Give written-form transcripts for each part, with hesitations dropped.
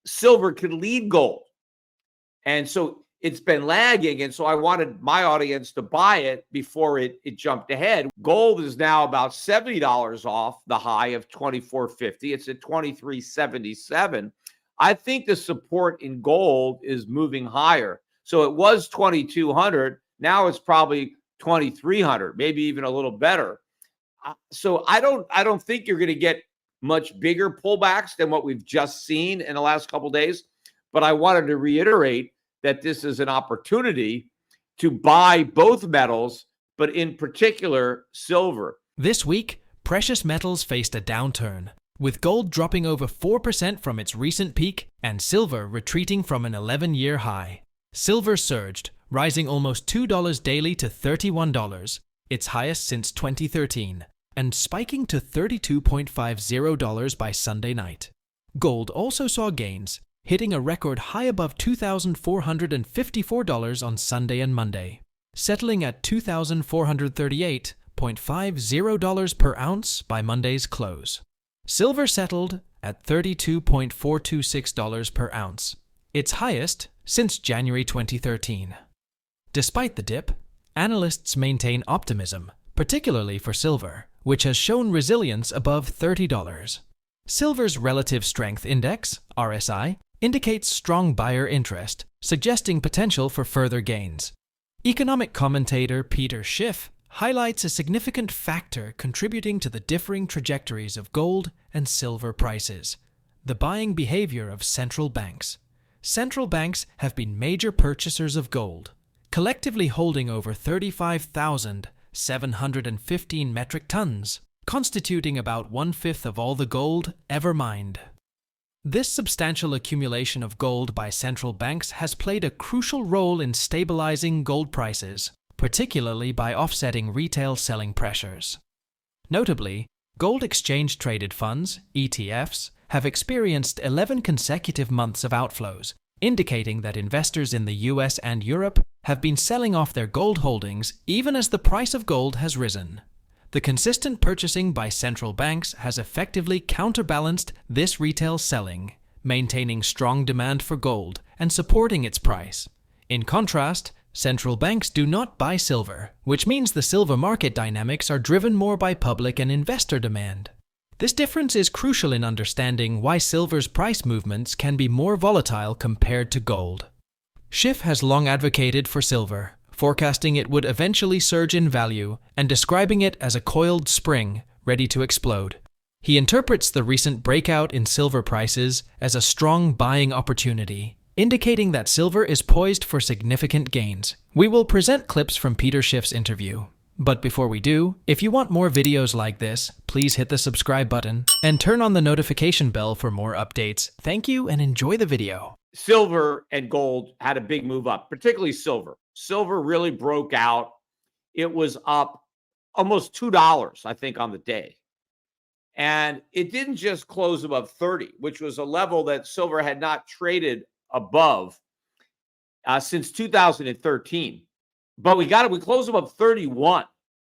silver could lead gold. And so it's been lagging. And so I wanted my audience to buy it before it jumped ahead. Gold is now about $70 off the high of 24.50. It's at 23.77. I think the support in gold is moving higher. So it was 2,200. Now it's probably 2,300, maybe even a little better. So I don't think you're going to get much bigger pullbacks than what we've just seen in the last couple of days. But I wanted to reiterate that this is an opportunity to buy both metals, but in particular, silver. This week, precious metals faced a downturn, with gold dropping over 4% from its recent peak and silver retreating from an 11-year high. Silver surged, rising almost $2 daily to $31, its highest since 2013, and spiking to $32.50 by Sunday night. Gold also saw gains, hitting a record high above $2,454 on Sunday and Monday, settling at $2,438.50 per ounce by Monday's close. Silver settled at $32.426 per ounce, its highest since January 2013. Despite the dip, analysts maintain optimism, particularly for silver, which has shown resilience above $30. Silver's Relative Strength Index, RSI, indicates strong buyer interest, suggesting potential for further gains. Economic commentator Peter Schiff highlights a significant factor contributing to the differing trajectories of gold and silver prices: the buying behavior of central banks. Central banks have been major purchasers of gold, collectively holding over 35,715 metric tons, constituting about 1/5 of all the gold ever mined. This substantial accumulation of gold by central banks has played a crucial role in stabilizing gold prices, particularly by offsetting retail selling pressures. Notably, gold exchange-traded funds, ETFs, have experienced 11 consecutive months of outflows, indicating that investors in the US and Europe have been selling off their gold holdings even as the price of gold has risen. The consistent purchasing by central banks has effectively counterbalanced this retail selling, maintaining strong demand for gold and supporting its price. In contrast, central banks do not buy silver, which means the silver market dynamics are driven more by public and investor demand. This difference is crucial in understanding why silver's price movements can be more volatile compared to gold. Schiff has long advocated for silver, forecasting it would eventually surge in value and describing it as a coiled spring ready to explode. He interprets the recent breakout in silver prices as a strong buying opportunity, indicating that silver is poised for significant gains. We will present clips from Peter Schiff's interview. But before we do, if you want more videos like this, please hit the subscribe button and turn on the notification bell for more updates. Thank you and enjoy the video. Silver and gold had a big move up, particularly silver. Silver really broke out. It was up almost $2, I think, on the day. And it didn't just close above 30, which was a level that silver had not traded above since 2013. But we closed above 31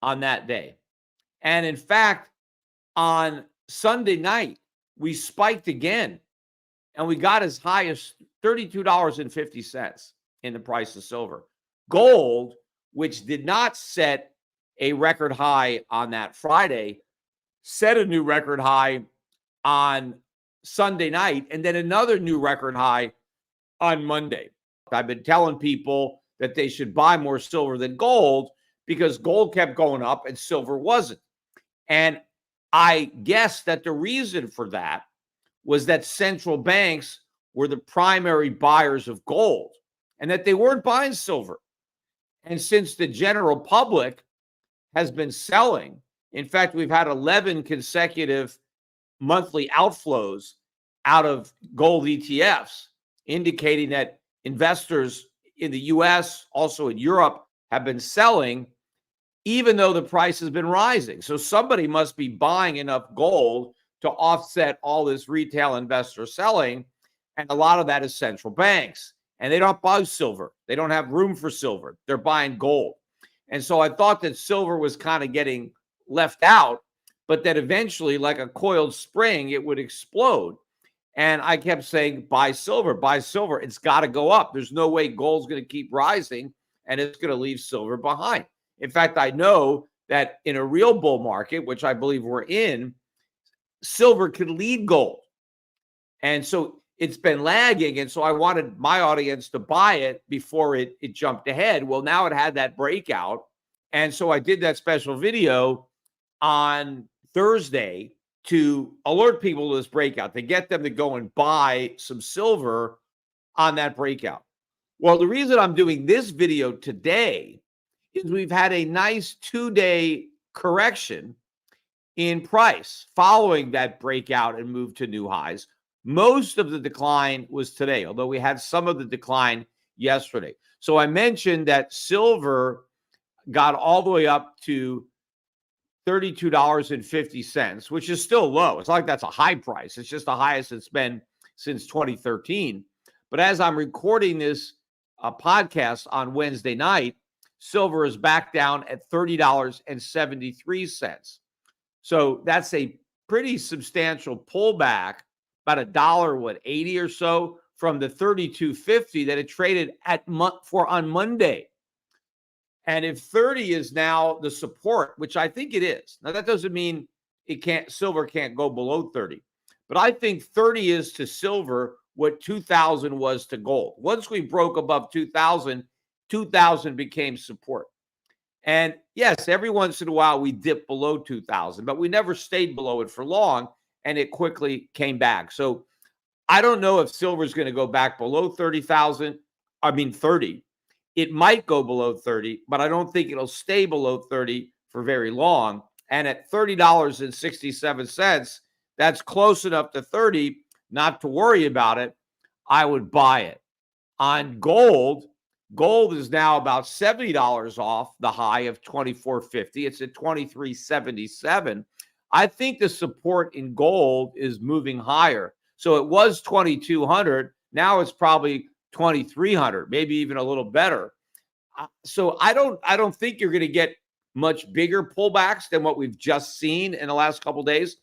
on that day. And in fact, on Sunday night, we spiked again and we got as high as $32.50 in the price of silver. Gold, which did not set a record high on that Friday, set a new record high on Sunday night and then another new record high on Monday. I've been telling people that they should buy more silver than gold because gold kept going up and silver wasn't. And I guess that the reason for that was that central banks were the primary buyers of gold and that they weren't buying silver. And since the general public has been selling, in fact, we've had 11 consecutive monthly outflows out of gold ETFs, indicating that investors in the US, also in Europe, have been selling, even though the price has been rising. So somebody must be buying enough gold to offset all this retail investor selling. And a lot of that is central banks. And they don't buy silver. They don't have room for silver. They're buying gold. And so I thought that silver was kind of getting left out, but that eventually, like a coiled spring, it would explode. And I kept saying, buy silver, buy silver. It's got to go up. There's no way gold's going to keep rising and it's going to leave silver behind. In fact, I know that in a real bull market, which I believe we're in, silver could lead gold. And so it's been lagging. And so I wanted my audience to buy it before it jumped ahead. Well, now it had that breakout. And so I did that special video on Thursday to alert people to this breakout, to get them to go and buy some silver on that breakout. Well, the reason I'm doing this video today is we've had a nice 2-day correction in price following that breakout and move to new highs. Most of the decline was today, although we had some of the decline yesterday. So I mentioned that silver got all the way up to $32.50, which is still low. It's not like that's a high price. It's just the highest it's been since 2013. But as I'm recording this podcast on Wednesday night, silver is back down at $30.73. So that's a pretty substantial pullback, about $1.80 or so from the $32.50 that it traded on Monday. And if 30 is now the support, which I think it is. Now that doesn't mean silver can't go below 30. But I think 30 is to silver what 2000 was to gold. Once we broke above 2000 became support. And yes, every once in a while we dip below 2000, but we never stayed below it for long and it quickly came back. So I don't know if silver is going to go back below 30. It might go below 30, but I don't think it'll stay below 30 for very long. And at $30.67, that's close enough to 30 not to worry about it. I would buy it. On gold is now about $70 off the high of $24.50. It's at $23.77. I think the support in gold is moving higher. So it was 2,200. Now it's probably 2,300, maybe even a little better. So I don't think you're going to get much bigger pullbacks than what we've just seen in the last couple of days.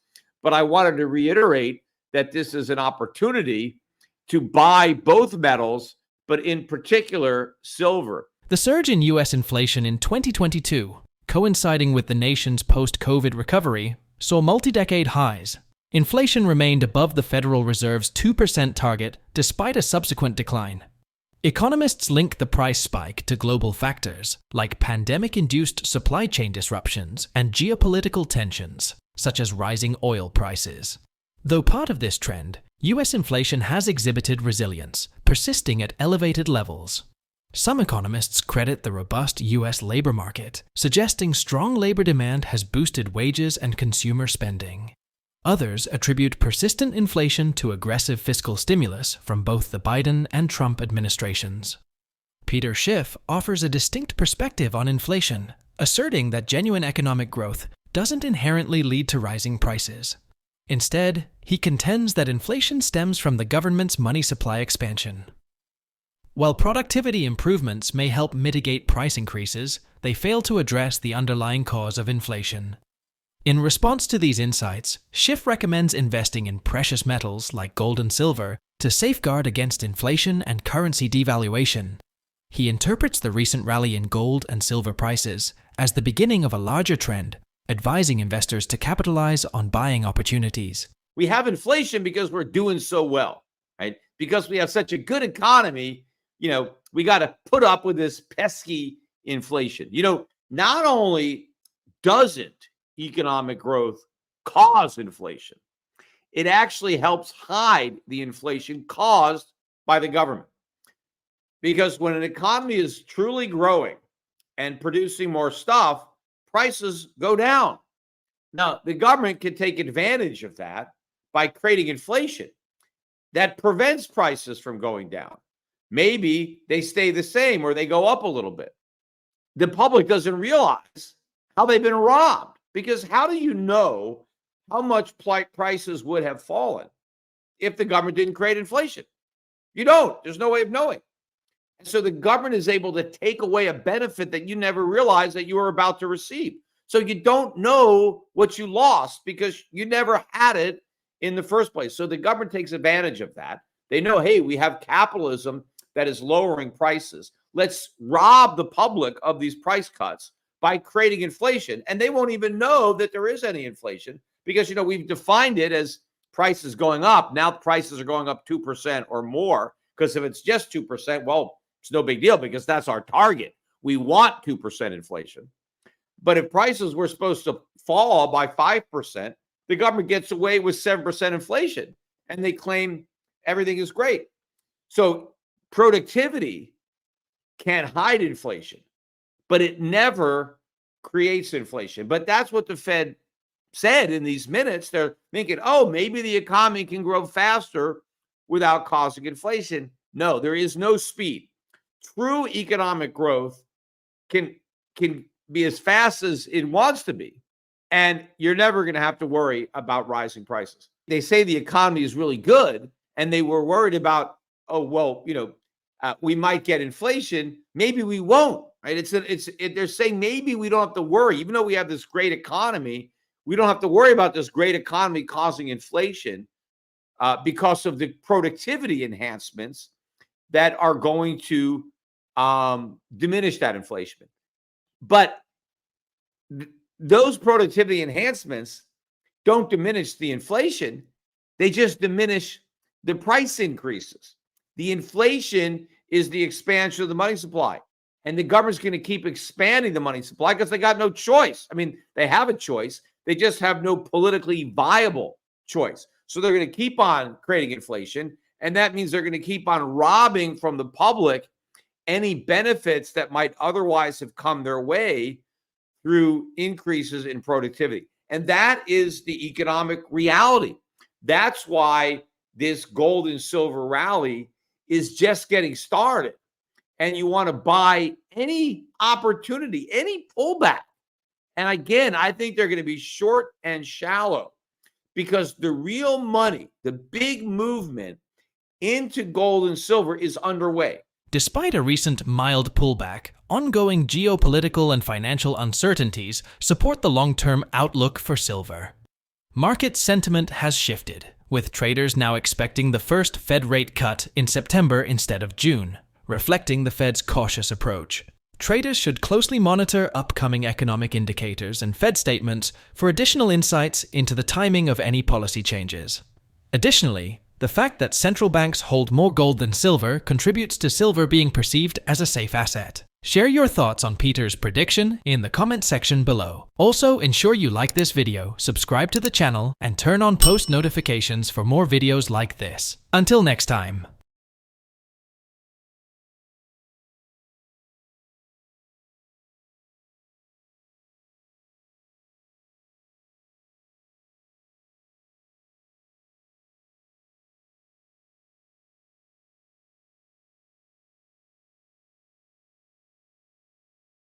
But I wanted to reiterate that this is an opportunity to buy both metals, but in particular, silver. The surge in U.S. inflation in 2022, coinciding with the nation's post-COVID recovery, saw multi-decade highs. Inflation remained above the Federal Reserve's 2% target despite a subsequent decline. Economists link the price spike to global factors like pandemic-induced supply chain disruptions and geopolitical tensions, such as rising oil prices. Though part of this trend, U.S. inflation has exhibited resilience, persisting at elevated levels. Some economists credit the robust U.S. labor market, suggesting strong labor demand has boosted wages and consumer spending. Others attribute persistent inflation to aggressive fiscal stimulus from both the Biden and Trump administrations. Peter Schiff offers a distinct perspective on inflation, asserting that genuine economic growth doesn't inherently lead to rising prices. Instead, he contends that inflation stems from the government's money supply expansion. While productivity improvements may help mitigate price increases, they fail to address the underlying cause of inflation. In response to these insights, Schiff recommends investing in precious metals like gold and silver to safeguard against inflation and currency devaluation. He interprets the recent rally in gold and silver prices as the beginning of a larger trend, advising investors to capitalize on buying opportunities. We have inflation because we're doing so well, right? Because we have such a good economy, we got to put up with this pesky inflation. Not only doesn't economic growth cause inflation, it actually helps hide the inflation caused by the government. Because when an economy is truly growing and producing more stuff, prices go down. Now, the government can take advantage of that by creating inflation that prevents prices from going down. Maybe they stay the same or they go up a little bit. The public doesn't realize how they've been robbed, because how do you know how much prices would have fallen if the government didn't create inflation? You don't. There's no way of knowing. And so the government is able to take away a benefit that you never realized that you were about to receive. So you don't know what you lost because you never had it in the first place. So the government takes advantage of that. They know, hey, we have capitalism that is lowering prices. Let's rob the public of these price cuts by creating inflation. And they won't even know that there is any inflation because, we've defined it as prices going up. Now prices are going up 2% or more, because if it's just 2%, well, it's no big deal because that's our target. We want 2% inflation. But if prices were supposed to fall by 5%, the government gets away with 7% inflation, and they claim everything is great. So productivity can't hide inflation, but it never creates inflation. But that's what the Fed said in these minutes. They're thinking, oh, maybe the economy can grow faster without causing inflation. No, there is no speed. True economic growth can be as fast as it wants to be, and you're never going to have to worry about rising prices. They say the economy is really good, and they were worried about, oh, well, we might get inflation. Maybe we won't, right? They're saying maybe we don't have to worry. Even though we have this great economy, we don't have to worry about this great economy causing inflation because of the productivity enhancements that are going to diminish that inflation. But those productivity enhancements don't diminish the inflation. They just diminish the price increases. The inflation is the expansion of the money supply. And the government's going to keep expanding the money supply because they got no choice. I mean, they have a choice. They just have no politically viable choice. So they're going to keep on creating inflation. And that means they're going to keep on robbing from the public any benefits that might otherwise have come their way through increases in productivity. And that is the economic reality. That's why this gold and silver rally is just getting started. And you want to buy any opportunity, any pullback. And again, I think they're going to be short and shallow because the real money, the big movement into gold and silver is underway. Despite a recent mild pullback, ongoing geopolitical and financial uncertainties support the long-term outlook for silver. Market sentiment has shifted, with traders now expecting the first Fed rate cut in September instead of June, reflecting the Fed's cautious approach. Traders should closely monitor upcoming economic indicators and Fed statements for additional insights into the timing of any policy changes. Additionally, the fact that central banks hold more gold than silver contributes to silver being perceived as a safe asset. Share your thoughts on Peter's prediction in the comment section below. Also, ensure you like this video, subscribe to the channel, and turn on post notifications for more videos like this. Until next time.